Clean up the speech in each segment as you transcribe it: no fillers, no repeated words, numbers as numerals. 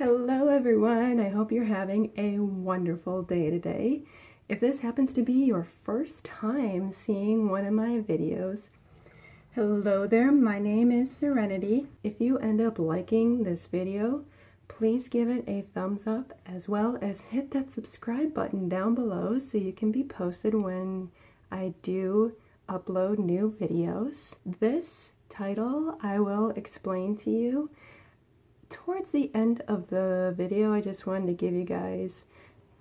Hello everyone, I hope you're having a wonderful day today. If this happens to be your first time seeing one of my videos, hello there, my name is Serenity. If you end up liking this video, please give it a thumbs up as well as hit that subscribe button down below so you can be posted when I do upload new videos. This title I will explain to you towards the end of the video. I just wanted to give you guys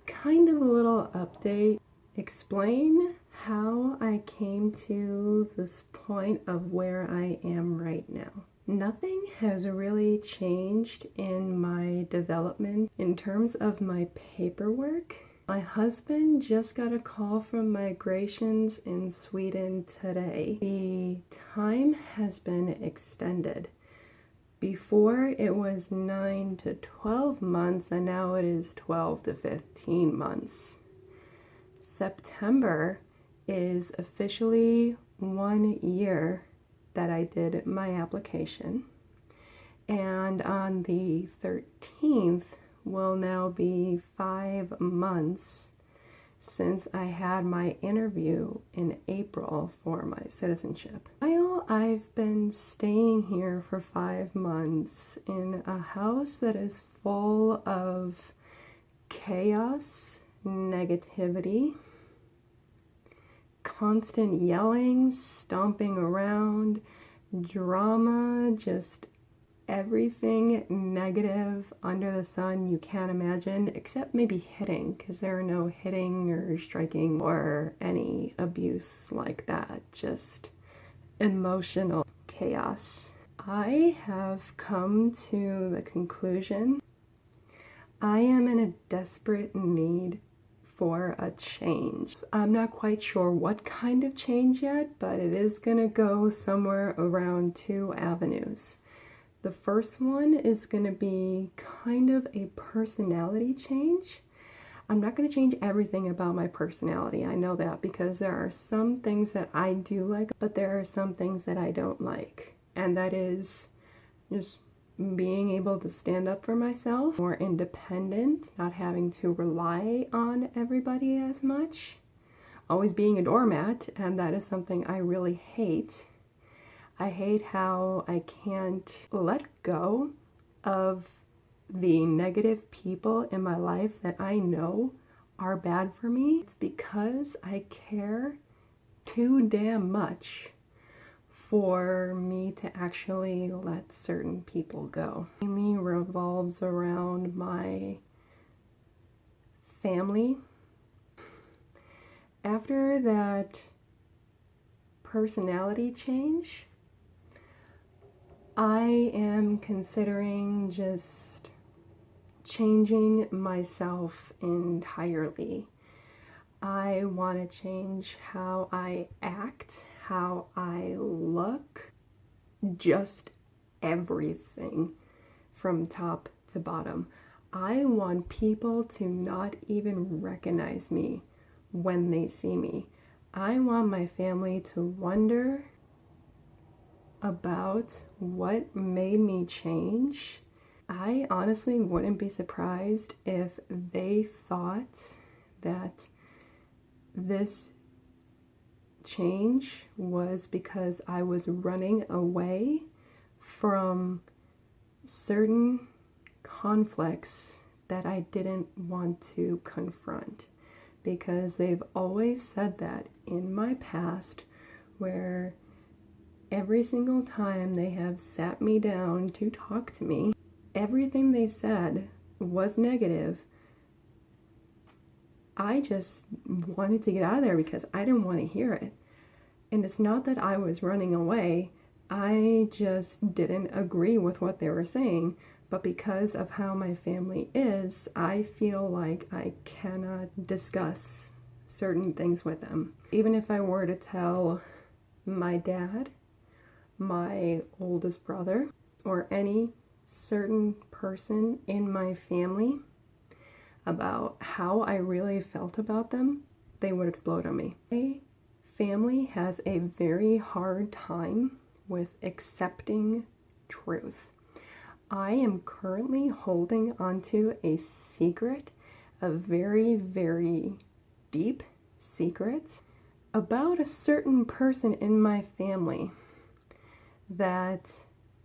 kind of a little update, explain how I came to this point of where I am right now. Nothing has really changed in my development in terms of my paperwork. My husband just got a call from migrations in Sweden today. The time has been extended. Before it was 9 to 12 months and now it is 12 to 15 months. September is officially 1 year that I did my application, and on the 13th will now be 5 months since I had my interview in April for my citizenship. While I've been staying here for 5 months in a house that is full of chaos, negativity, constant yelling, stomping around, drama, just everything negative under the sun you can't imagine, except maybe hitting, because there are no hitting or striking or any abuse like that, just emotional chaos. I have come to the conclusion I am in a desperate need for a change. I'm not quite sure what kind of change yet, but it is gonna go somewhere around 2 avenues. The first one is going to be kind of a personality change. I'm not going to change everything about my personality. I know that, because there are some things that I do like, but there are some things that I don't like. And that is just being able to stand up for myself, more independent, not having to rely on everybody as much, always being a doormat, and that is something I really hate. I hate how I can't let go of the negative people in my life that I know are bad for me. It's because I care too damn much for me to actually let certain people go. It mainly revolves around my family. After that personality change, I am considering just changing myself entirely. I want to change how I act, how I look, just everything from top to bottom. I want people to not even recognize me when they see me. I want my family to wonder about what made me change. I honestly wouldn't be surprised if they thought that this change was because I was running away from certain conflicts that I didn't want to confront, because they've always said that in my past, where every single time they have sat me down to talk to me, everything they said was negative. I just wanted to get out of there because I didn't want to hear it. And it's not that I was running away, I just didn't agree with what they were saying. But because of how my family is, I feel like I cannot discuss certain things with them. Even if I were to tell my dad, my oldest brother, or any certain person in my family about how I really felt about them, they would explode on me. My family has a very hard time with accepting truth. I am currently holding onto a secret, a very, very deep secret about a certain person in my family that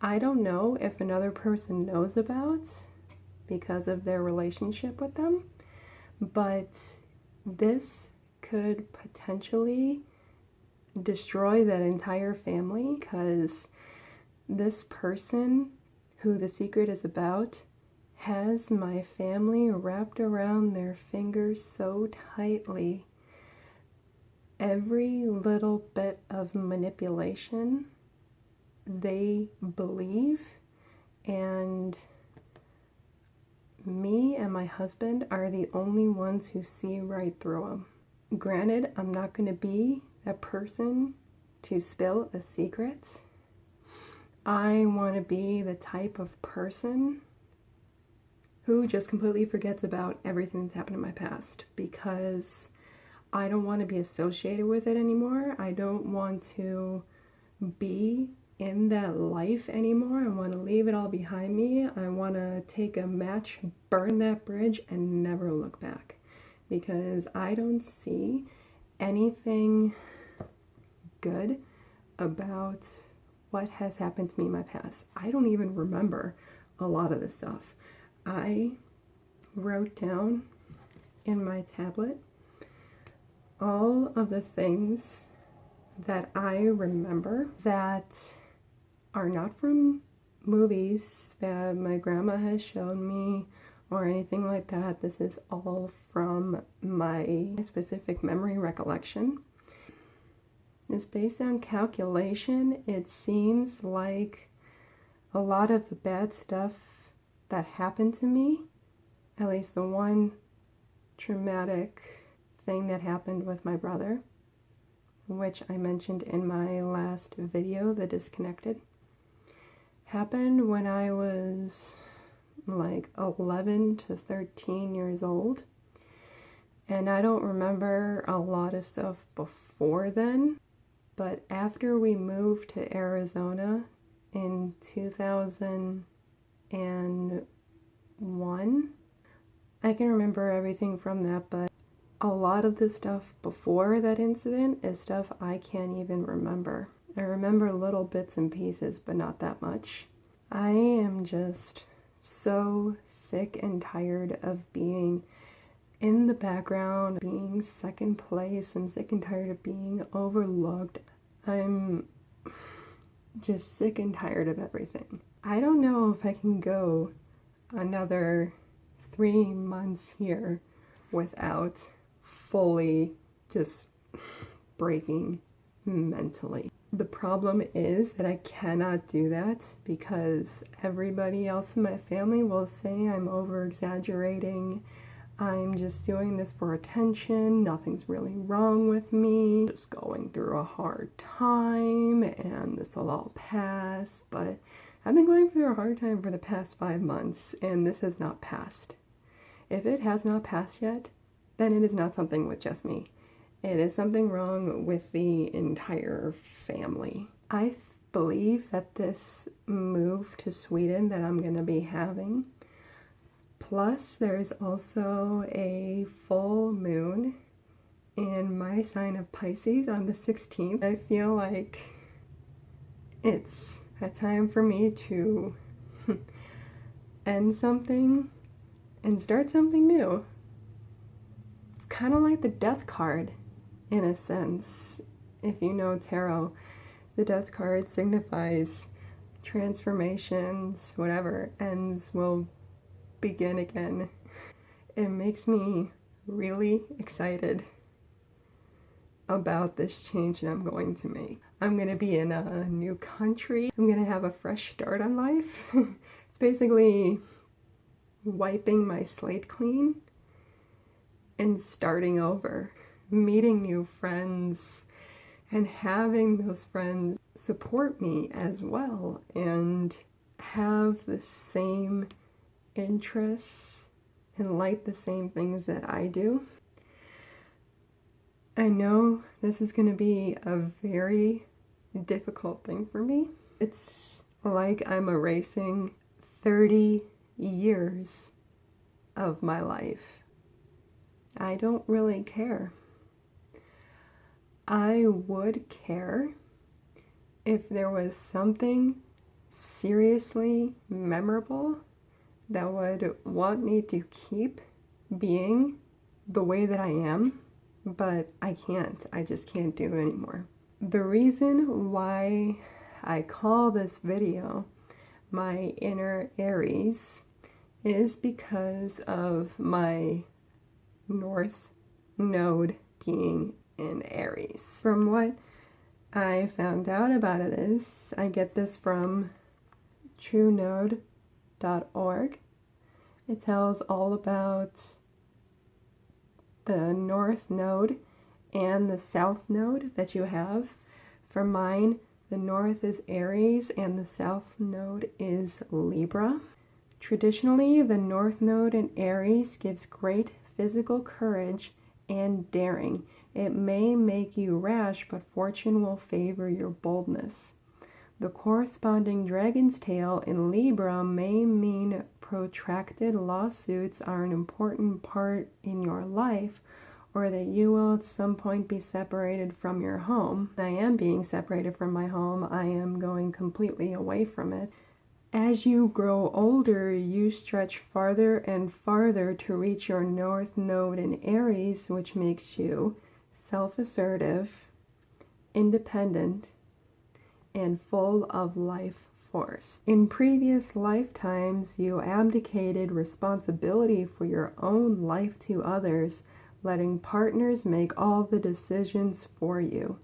I don't know if another person knows about because of their relationship with them, but this could potentially destroy that entire family because this person who the secret is about has my family wrapped around their fingers so tightly. Every little bit of manipulation they believe, and me and my husband are the only ones who see right through them. Granted, I'm not going to be that person to spill a secret. I want to be the type of person who just completely forgets about everything that's happened in my past because I don't want to be associated with it anymore. I don't want to be in that life anymore. I want to leave it all behind me. I want to take a match, burn that bridge, and never look back because I don't see anything good about what has happened to me in my past. I don't even remember a lot of this stuff. I wrote down in my tablet all of the things that I remember that are not from movies that my grandma has shown me or anything like that. This is all from my specific memory recollection. It's based on calculation. It seems like a lot of the bad stuff that happened to me, at least the one traumatic thing that happened with my brother, which I mentioned in my last video, The Disconnected, happened when I was like 11 to 13 years old. And I don't remember a lot of stuff before then, but after we moved to Arizona in 2001, I can remember everything from that, but a lot of the stuff before that incident is stuff I can't even remember. I remember little bits and pieces, but not that much. I am just so sick and tired of being in the background, being second place. I'm sick and tired of being overlooked. I'm just sick and tired of everything. I don't know if I can go another 3 months here without fully just breaking mentally. The problem is that I cannot do that because everybody else in my family will say I'm over exaggerating. I'm just doing this for attention. Nothing's really wrong with me. Just going through a hard time and this will all pass. But I've been going through a hard time for the past 5 months and this has not passed. If it has not passed yet, then it is not something with just me. It is something wrong with the entire family. I believe that this move to Sweden that I'm going to be having, plus there's also a full moon in my sign of Pisces on the 16th. I feel like it's a time for me to end something and start something new. It's kind of like the death card in a sense. If you know tarot, the death card signifies transformations, whatever ends will begin again. It makes me really excited about this change that I'm going to make. I'm going to be in a new country. I'm going to have a fresh start on life. It's basically wiping my slate clean and starting over, meeting new friends and having those friends support me as well and have the same interests and like the same things that I do. I know this is going to be a very difficult thing for me. It's like I'm erasing 30 years of my life. I don't really care. I would care if there was something seriously memorable that would want me to keep being the way that I am, but I can't. I just can't do it anymore. The reason why I call this video my Inner Aries is because of my North Node being in Aries. From what I found out about it is, I get this from truenode.org. It tells all about the North Node and the South Node that you have. For mine, the North is Aries and the South Node is Libra. Traditionally, the North Node in Aries gives great physical courage and daring. It may make you rash, but fortune will favor your boldness. The corresponding dragon's tail in Libra may mean protracted lawsuits are an important part in your life, or that you will at some point be separated from your home. I am being separated from my home. I am going completely away from it. As you grow older, you stretch farther and farther to reach your North Node in Aries, which makes you self-assertive, independent, and full of life force. In previous lifetimes, you abdicated responsibility for your own life to others, letting partners make all the decisions for you.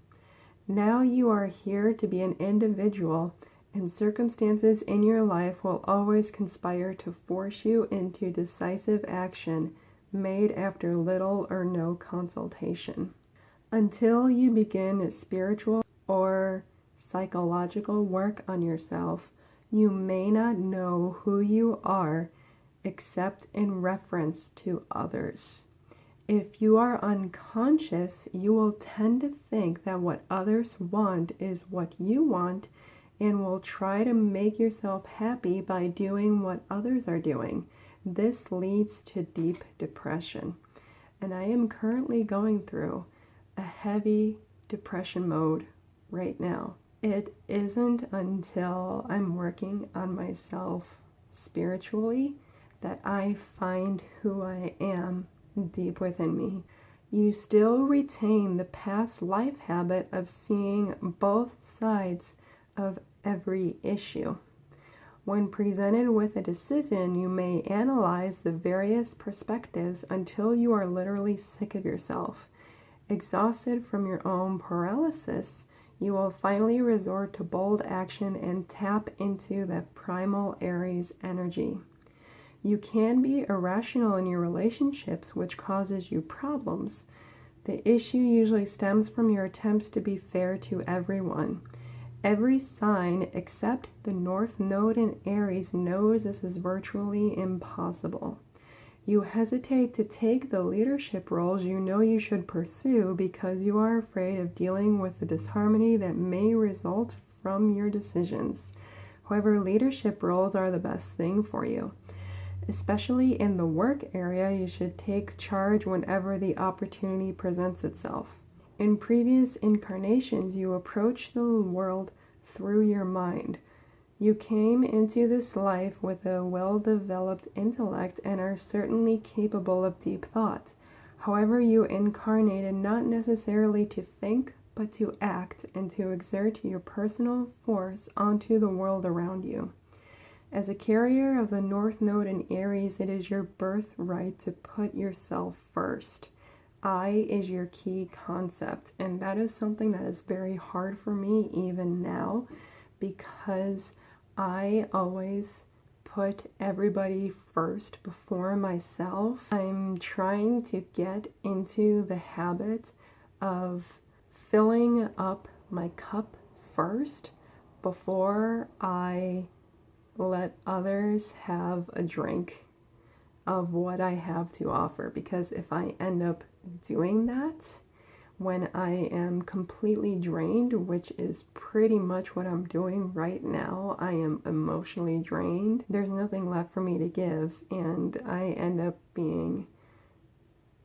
Now you are here to be an individual, and circumstances in your life will always conspire to force you into decisive action made after little or no consultation. Until you begin spiritual or psychological work on yourself, you may not know who you are except in reference to others. If you are unconscious, you will tend to think that what others want is what you want, and will try to make yourself happy by doing what others are doing. This leads to deep depression. And I am currently going through a heavy depression mode right now. It isn't until I'm working on myself spiritually that I find who I am deep within me. You still retain the past life habit of seeing both sides of every issue. When presented with a decision, you may analyze the various perspectives until you are literally sick of yourself. Exhausted from your own paralysis, you will finally resort to bold action and tap into that primal Aries energy. You can be irrational in your relationships, which causes you problems. The issue usually stems from your attempts to be fair to everyone. Every sign except the North Node in Aries knows this is virtually impossible. You hesitate to take the leadership roles you know you should pursue because you are afraid of dealing with the disharmony that may result from your decisions. However, leadership roles are the best thing for you. Especially in the work area, you should take charge whenever the opportunity presents itself. In previous incarnations, you approach the world through your mind. You came into this life with a well-developed intellect and are certainly capable of deep thought. However, you incarnated not necessarily to think, but to act and to exert your personal force onto the world around you. As a carrier of the North Node in Aries, it is your birthright to put yourself first. I is your key concept, and that is something that is very hard for me even now, because I always put everybody first before myself. I'm trying to get into the habit of filling up my cup first before I let others have a drink of what I have to offer, because if I end up doing that, when I am completely drained, which is pretty much what I'm doing right now. I am emotionally drained. There's nothing left for me to give, and I end up being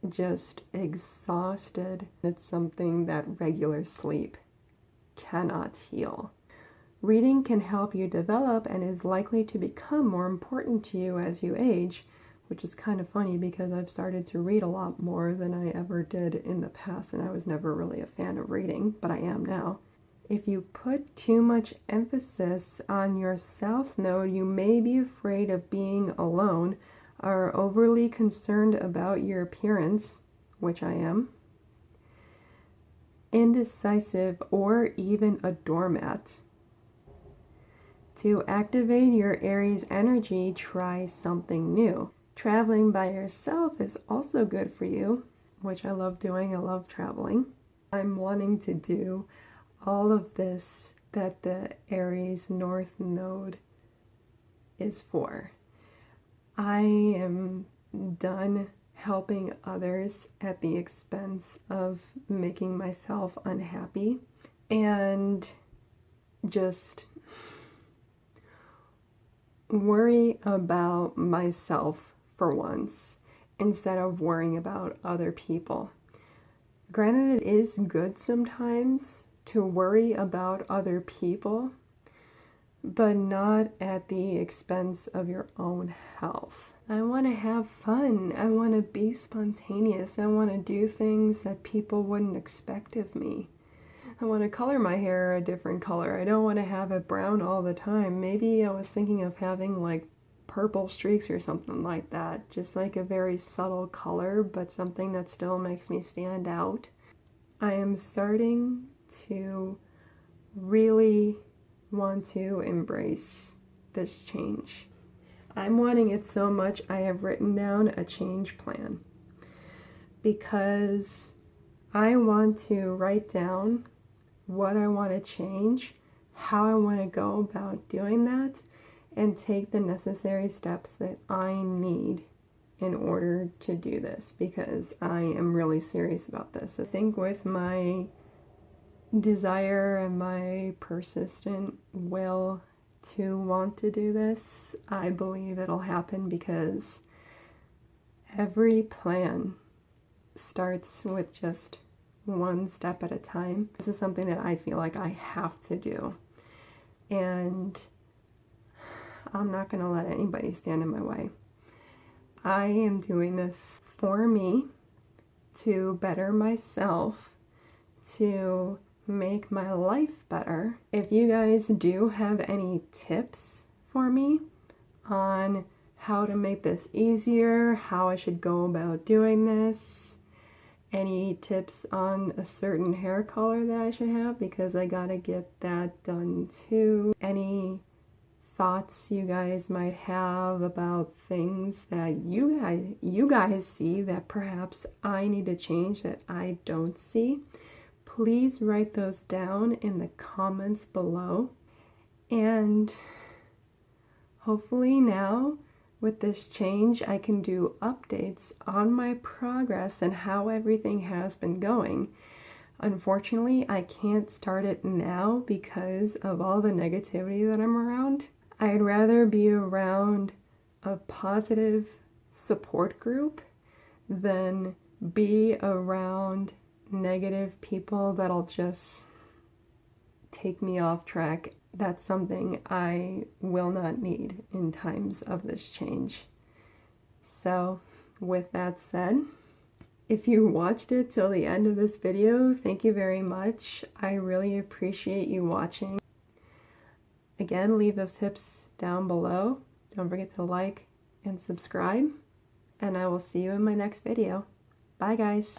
just exhausted. It's something that regular sleep cannot heal. Reading can help you develop and is likely to become more important to you as you age, which is kind of funny because I've started to read a lot more than I ever did in the past, and I was never really a fan of reading, but I am now. If you put too much emphasis on your South Node, you may be afraid of being alone, are overly concerned about your appearance, which I am, indecisive, or even a doormat. To activate your Aries energy, try something new. Traveling by yourself is also good for you, which I love doing. I love traveling. I'm wanting to do all of this that the Aries North Node is for. I am done helping others at the expense of making myself unhappy, and just worry about myself for once instead of worrying about other people. Granted, it is good sometimes to worry about other people, but not at the expense of your own health. I want to have fun. I want to be spontaneous. I want to do things that people wouldn't expect of me. I want to color my hair a different color. I don't want to have it brown all the time. Maybe I was thinking of having like purple streaks or something like that. Just like a very subtle color, but something that still makes me stand out. I am starting to really want to embrace this change. I'm wanting it so much I have written down a change plan, because I want to write down what I want to change, how I want to go about doing that, and take the necessary steps that I need in order to do this, because I am really serious about this. I think with my desire and my persistent will to want to do this, I believe it'll happen, because every plan starts with just one step at a time. This is something that I feel like I have to do, and I'm not going to let anybody stand in my way. I am doing this for me, to better myself, to make my life better. If you guys do have any tips for me on how to make this easier, how I should go about doing this, any tips on a certain hair color that I should have, because I gotta get that done too. Any thoughts you guys might have about things that you guys see that perhaps I need to change that I don't see, please write those down in the comments below. And hopefully now, with this change, I can do updates on my progress and how everything has been going. Unfortunately, I can't start it now because of all the negativity that I'm around. I'd rather be around a positive support group than be around negative people that'll just take me off track. That's something I will not need in times of this change. So, with that said, if you watched it till the end of this video, thank you very much. I really appreciate you watching. Again, leave those tips down below. Don't forget to like and subscribe, and I will see you in my next video. Bye, guys.